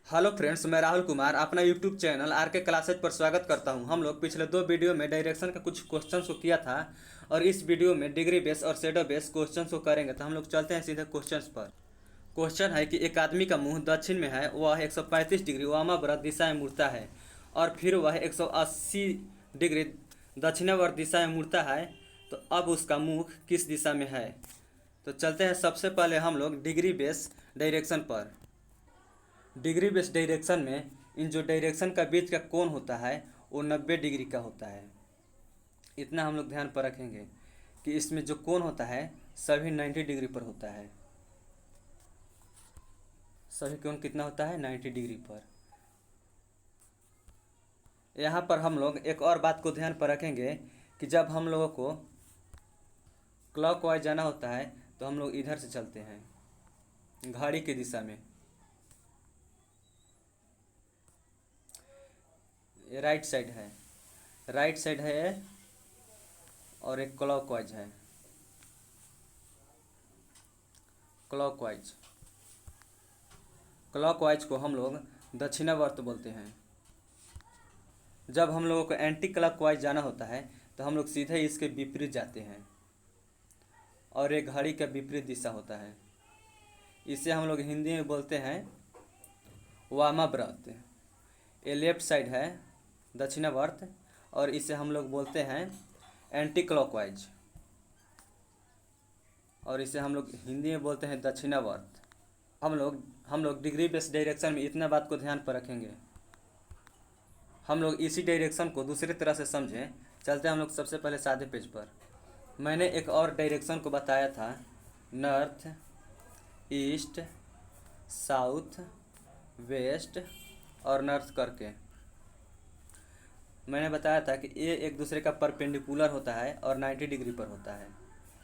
Hello friends, मैं राहुल कुमार अपना YouTube channel are के क्लासेज पर स्वागत करता हूं। हम लोग पिछले दो वीडियो में डायरेक्शन का कुछ क्वेश्चंस को किया था और इस वीडियो में डिग्री बेस और शेडो बेस क्वेश्चंस को करेंगे। तो हम लोग चलते हैं सीधे क्वेश्चंस पर। क्वेश्चन है कि एक आदमी का मुंह दक्षिण में है, वह 135 डिग्री वामाव्रत दिशा में मुड़ता है और फिर वह 180 डिग्री दक्षिणावर्त दिशा में मुड़ता है, तो अब उसका मुख किस दिशा में है। तो चलते हैं सबसे पहले हम लोग डिग्री बेस डायरेक्शन पर। डिग्री बेस डायरेक्शन में इन जो डायरेक्शन का बीच का कोण होता है वो 90 डिग्री का होता है। इतना हम लोग ध्यान पर रखेंगे कि इसमें जो कोण होता है सभी 90 डिग्री पर होता है। सभी कोण कितना होता है? 90 डिग्री पर। यहाँ पर हम लोग एक और बात को ध्यान पर रखेंगे कि जब हम लोगों को क्लॉकवाइज जाना होता है तो हम लोग इधर से चलते हैं, घड़ी की दिशा में। ये राइट साइड है, राइट साइड है और एक क्लॉकवाइज है, क्लॉकवाइज। क्लॉकवाइज को हम लोग दक्षिणावर्त बोलते हैं। जब हम लोगों को एंटी क्लॉकवाइज जाना होता है तो हम लोग सीधे इसके विपरीत जाते हैं और एक घड़ी का विपरीत दिशा होता है। इसे हम लोग हिंदी में बोलते हैं वामाव्रत। ये लेफ्ट साइड है, दक्षिणावर्त, और इसे हम लोग बोलते हैं एंटी क्लॉकवाइज, और इसे हम लोग हिंदी में बोलते हैं दक्षिणावर्त। हम लोग डिग्री बेस डायरेक्शन में इतना बात को ध्यान पर रखेंगे। हम लोग इसी डायरेक्शन को दूसरी तरह से समझें। चलते हैं हम लोग सबसे पहले सादे पेज पर। मैंने एक और डायरेक्शन को बताया था, नॉर्थ, ईस्ट, साउथ, वेस्ट और नॉर्थ करके। मैंने बताया था कि ये एक दूसरे का परपेंडिकुलर होता है और 90 डिग्री पर होता है।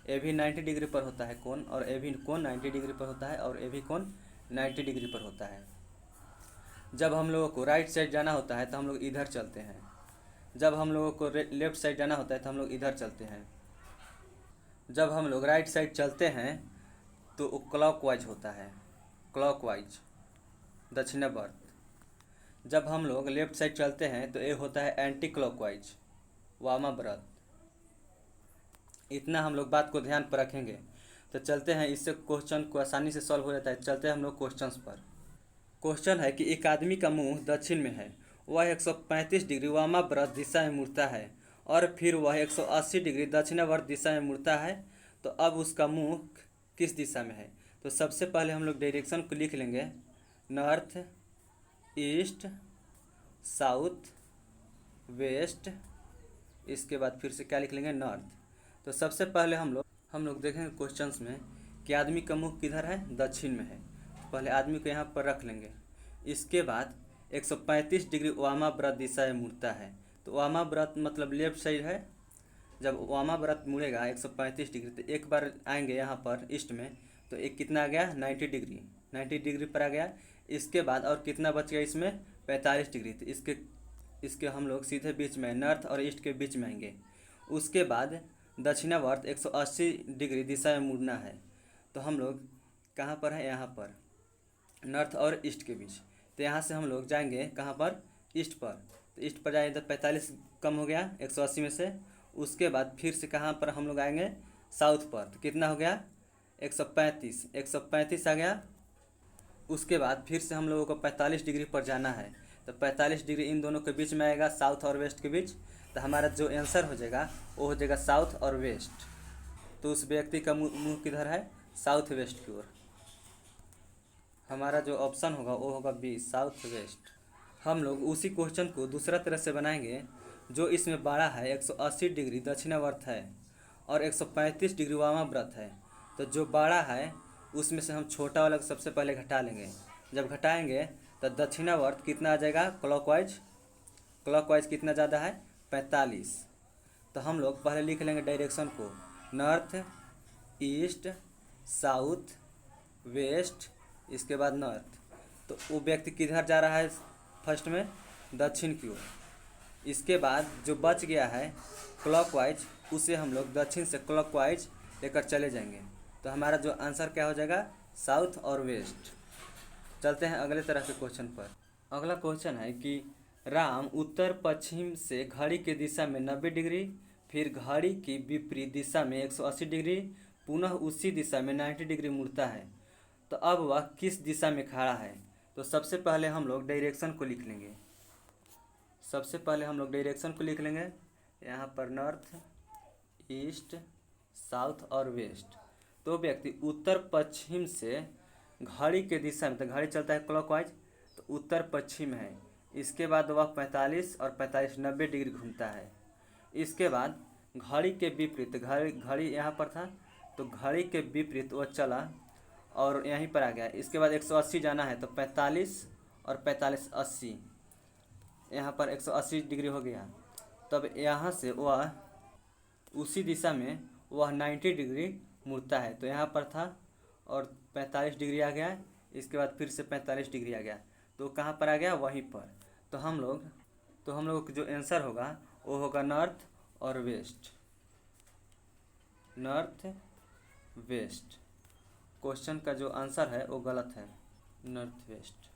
ए भी 90 डिग्री पर होता है कोण, और ए भी कोण 90 डिग्री पर होता है, और ए भी कोण 90 डिग्री पर होता है। जब हम लोगों को राइट साइड जाना होता है तो हम लोग इधर चलते हैं। जब हम लोगों को लेफ्ट साइड जाना होता है तो हम लोग इधर चलते हैं। जब हम लोग राइट साइड चलते हैं तो वो क्लॉकवाइज होता है, क्लॉकवाइज, दक्षिणावर्त। जब हम लोग लेफ्ट साइड चलते हैं तो ये होता है एंटी क्लॉकवाइज, वामाव्रत। इतना हम लोग बात को ध्यान पर रखेंगे। तो चलते हैं, इससे क्वेश्चन को आसानी से सॉल्व हो जाता है। चलते हैं हम लोग क्वेश्चंस पर। क्वेश्चन है कि एक आदमी का मुंह दक्षिण में है, वह 135 डिग्री वामाव्रत दिशा में मुड़ता है और फिर वह 180 डिग्री दक्षिणावर्त दिशा में मुड़ता है, तो अब उसका मुंह किस दिशा में है। तो सबसे पहले हम लोग डायरेक्शन को लिख लेंगे, नॉर्थ, ईस्ट, साउथ, वेस्ट। इसके बाद फिर से क्या लिख लेंगे? नॉर्थ। तो सबसे पहले हम लोग देखेंगे क्वेश्चंस में कि आदमी का मुख किधर है? दक्षिण में है। तो पहले आदमी को यहाँ पर रख लेंगे। इसके बाद 135 डिग्री वामाव्रत दिशा में मुड़ता है, तो वामाव्रत मतलब लेफ्ट साइड है। जब वामाव्रत मुड़ेगा 135 डिग्री तो एक बार आएंगे यहाँ पर ईस्ट में, तो एक कितना आ गया? 90 डिग्री, 90 डिग्री पर आ गया। इसके बाद और कितना बच गया इसमें? 45 डिग्री। तो इसके हम लोग सीधे बीच में, नॉर्थ और ईस्ट के बीच में आएंगे। उसके बाद दक्षिणावर्त 180 डिग्री दिशा में मुड़ना है, तो हम लोग कहाँ पर है? यहाँ पर, नॉर्थ और ईस्ट के बीच। तो यहाँ से हम लोग जाएंगे कहाँ पर? ईस्ट पर। तो ईस्ट पर जाएंगे तो 45 कम हो गया 180 में से। उसके बाद फिर से कहाँ पर हम लोग आएंगे? साउथ पर। तो कितना हो गया? 135, 135 आ गया। उसके बाद फिर से हम लोगों को 45 डिग्री पर जाना है, तो 45 डिग्री इन दोनों के बीच में आएगा, साउथ और वेस्ट के बीच। तो हमारा जो आंसर हो जाएगा वो हो जाएगा साउथ और वेस्ट। तो उस व्यक्ति का मुंह किधर है? साउथ वेस्ट की ओर। हमारा जो ऑप्शन होगा वो होगा बी, साउथ वेस्ट। हम लोग उसी क्वेश्चन को दूसरा तरह से बनाएंगे। जो इसमें बड़ा है 180 डिग्री दक्षिणावर्त है और 135 डिग्री वामाव्रत है, तो जो बड़ा है उसमें से हम छोटा वाला को सबसे पहले घटा लेंगे। जब घटाएंगे तो दक्षिणावर्त कितना आ जाएगा? क्लॉकवाइज। क्लॉकवाइज कितना ज़्यादा है? 45। तो हम लोग पहले लिख लेंगे डायरेक्शन को, नॉर्थ, ईस्ट, साउथ, वेस्ट, इसके बाद नॉर्थ। तो वो व्यक्ति किधर जा रहा है? फर्स्ट में दक्षिण की ओर। इसके बाद जो बच गया है क्लॉकवाइज, उसे हम लोग दक्षिण से क्लॉकवाइज लेकर चले जाएंगे। तो हमारा जो आंसर क्या हो जाएगा? साउथ और वेस्ट। चलते हैं अगले तरह के क्वेश्चन पर। अगला क्वेश्चन है कि राम उत्तर पश्चिम से घड़ी की दिशा में 90 डिग्री, फिर घड़ी की विपरीत दिशा में 180 डिग्री, पुनः उसी दिशा में 90 डिग्री मुड़ता है, तो अब वह किस दिशा में खड़ा है? तो सबसे पहले हम लोग डायरेक्शन को लिख लेंगे। यहाँ पर नॉर्थ, ईस्ट, साउथ और वेस्ट। तो व्यक्ति उत्तर पश्चिम से घड़ी के दिशा में, तो घड़ी चलता है क्लॉकवाइज, तो उत्तर पश्चिम है। इसके बाद वह 45 और 45 90 डिग्री घूमता है। इसके बाद घड़ी के विपरीत, घड़ी यहाँ पर था तो घड़ी के विपरीत वह चला और यहीं पर आ गया। इसके बाद 180 जाना है तो 45 और 45 80, यहाँ पर 180 डिग्री हो गया। तब यहाँ से वह उसी दिशा में वह 90 डिग्री मुड़ता है, तो यहाँ पर था और 45 डिग्री आ गया। इसके बाद फिर से 45 डिग्री आ गया, तो कहाँ पर आ गया? वहीं पर। तो हम लोग जो आंसर होगा वो होगा नॉर्थ और वेस्ट, नॉर्थ वेस्ट। क्वेश्चन का जो आंसर है वो गलत है, नॉर्थ वेस्ट।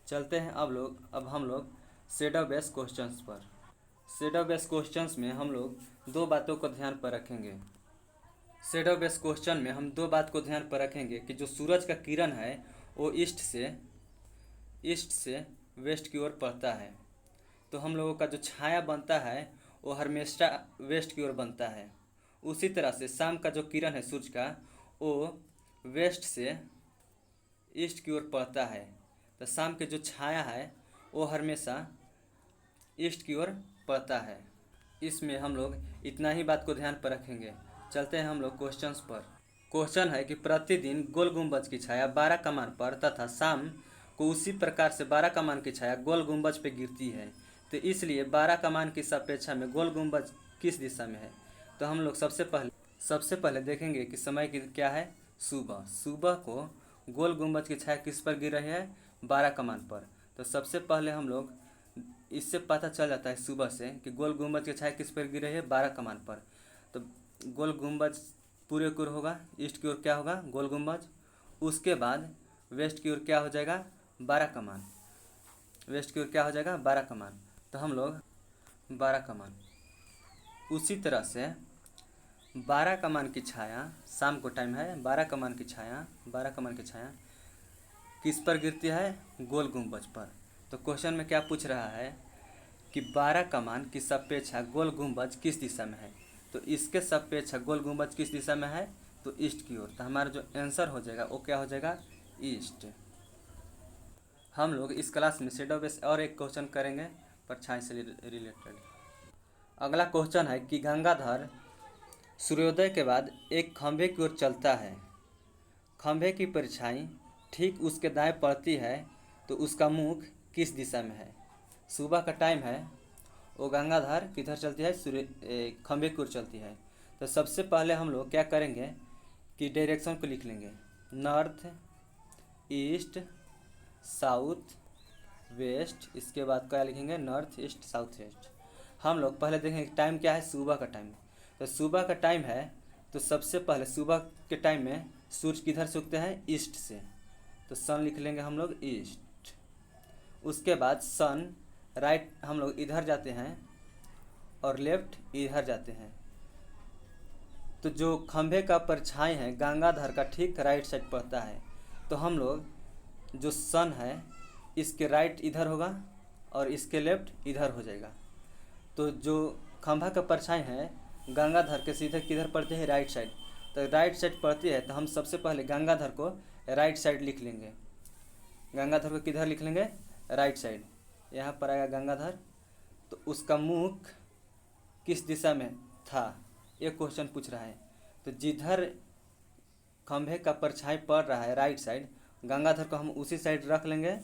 चलते हैं अब हम लोग शेडो बेस्ड क्वेश्चंस पर। शेडो बेस्ड क्वेश्चंस में हम लोग दो बातों को ध्यान पर रखेंगे। शेडो बेस्ड क्वेश्चन में हम दो बात को ध्यान पर रखेंगे कि जो सूरज का किरण है वो ईस्ट से वेस्ट की ओर पड़ता है, तो हम लोगों का जो छाया बनता है वो हमेशा वेस्ट की ओर बनता है। उसी तरह से शाम का जो किरण है सूरज का वो वेस्ट से ईस्ट की ओर पड़ता है, तो शाम के जो छाया है वो हमेशा ईस्ट की ओर पड़ता है। इसमें हम लोग इतना ही बात को ध्यान पर रखेंगे। चलते हैं हम लोग क्वेश्चंस पर। क्वेश्चन है कि प्रतिदिन गोल गुंबज की छाया 12 कमान पर तथा शाम को उसी प्रकार से 12 कमान की छाया गोल गुंबज पर गिरती है, तो इसलिए 12 कमान की सापेक्षा में गोल गुंबज किस दिशा में है? तो हम लोग सबसे पहले देखेंगे कि समय की क्या है? सुबह को गोल गुंबज की छाया किस पर गिर रही है? 12 कमान पर। तो सबसे पहले हम लोग इससे पता चल जाता है सुबह से कि गोल गुंबज की छाया किस पर गिर रही है? 12 कमान पर। तो गोल गुंबज पूरे की ओर होगा, ईस्ट की ओर क्या होगा? गोल गुंबज। उसके बाद वेस्ट की ओर क्या हो जाएगा? 12 कमान। वेस्ट की ओर क्या हो जाएगा? 12 कमान। तो हम लोग 12 कमान। उसी तरह से 12 कमान की छाया, शाम को टाइम है, 12 कमान की छाया किस पर गिरती है? गोल गुंबज पर। तो क्वेश्चन में क्या पूछ रहा है कि 12 कमान की सापेक्षा गोल गुंबज किस दिशा में है? तो इसके सापेक्षा गोल गुंबज किस दिशा में है? तो ईस्ट की ओर। तो हमारा जो आंसर हो जाएगा वो क्या हो जाएगा? ईस्ट। हम लोग इस क्लास में शेडो बेस्ड और एक क्वेश्चन करेंगे परछाई से रिलेटेड। अगला क्वेश्चन है कि गंगाधर सूर्योदय के बाद एक खंभे की ओर चलता है, खंभे की परछाई ठीक उसके दाएं पड़ती है, तो उसका मुख किस दिशा में है? सुबह का टाइम है, वो गंगाधर किधर चलती है? खंभे की ओर चलती है। तो सबसे पहले हम लोग क्या करेंगे कि डायरेक्शन को लिख लेंगे, नॉर्थ, ईस्ट, साउथ, वेस्ट। इसके बाद क्या लिखेंगे? North, east, south, west. हम लोग पहले देखेंगे टाइम क्या है? सुबह का टाइम। तो सुबह का टाइम है, तो सबसे पहले सुबह के टाइम में सूरज किधर से उगते हैं? ईस्ट से। तो सन लिख लेंगे हम लोग ईस्ट। उसके बाद सन राइट हम लोग इधर जाते हैं और लेफ्ट इधर जाते हैं। तो जो खंभे का परछाई है गंगाधर का ठीक राइट साइड पड़ता है, तो हम लोग जो सन है इसके राइट इधर होगा और इसके लेफ्ट इधर हो जाएगा। तो जो खंभा का परछाई है गंगाधर के सीधे किधर पड़ती है? Right side. तो राइट साइड पड़ती है, तो हम सबसे पहले गंगाधर को राइट साइड लिख लेंगे। गंगाधर को किधर लिख लेंगे? Right side. यहाँ पर आएगा गंगाधर। तो उसका मुख किस दिशा में था? ये क्वेश्चन पूछ रहा है। तो जिधर खंभे का परछाई पड़ रहा है राइट साइड, गंगाधर को हम उसी साइड रख लेंगे।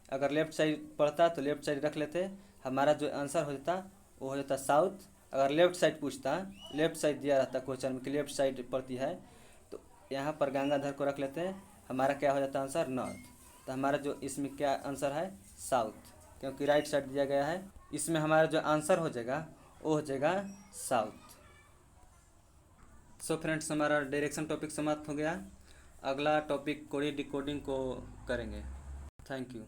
अगर लेफ्ट साइड पड़ता तो लेफ्ट साइड रख लेते, हमारा जो आंसर हो जाता वो हो जाता साउथ। अगर लेफ्ट साइड पूछता, लेफ्ट साइड दिया रहता क्वेश्चन में कि लेफ्ट साइड पड़ती है, तो यहाँ पर गंगाधर को रख लेते हैं, हमारा क्या हो जाता आंसर? नॉर्थ। तो हमारा जो इसमें क्या आंसर है? साउथ, क्योंकि राइट साइड दिया गया है। इसमें हमारा जो आंसर हो जाएगा वो हो जाएगा साउथ। सो फ्रेंड्स, हमारा डायरेक्शन टॉपिक समाप्त हो गया। अगला टॉपिक कोडिंग डिकोडिंग को करेंगे। Thank you.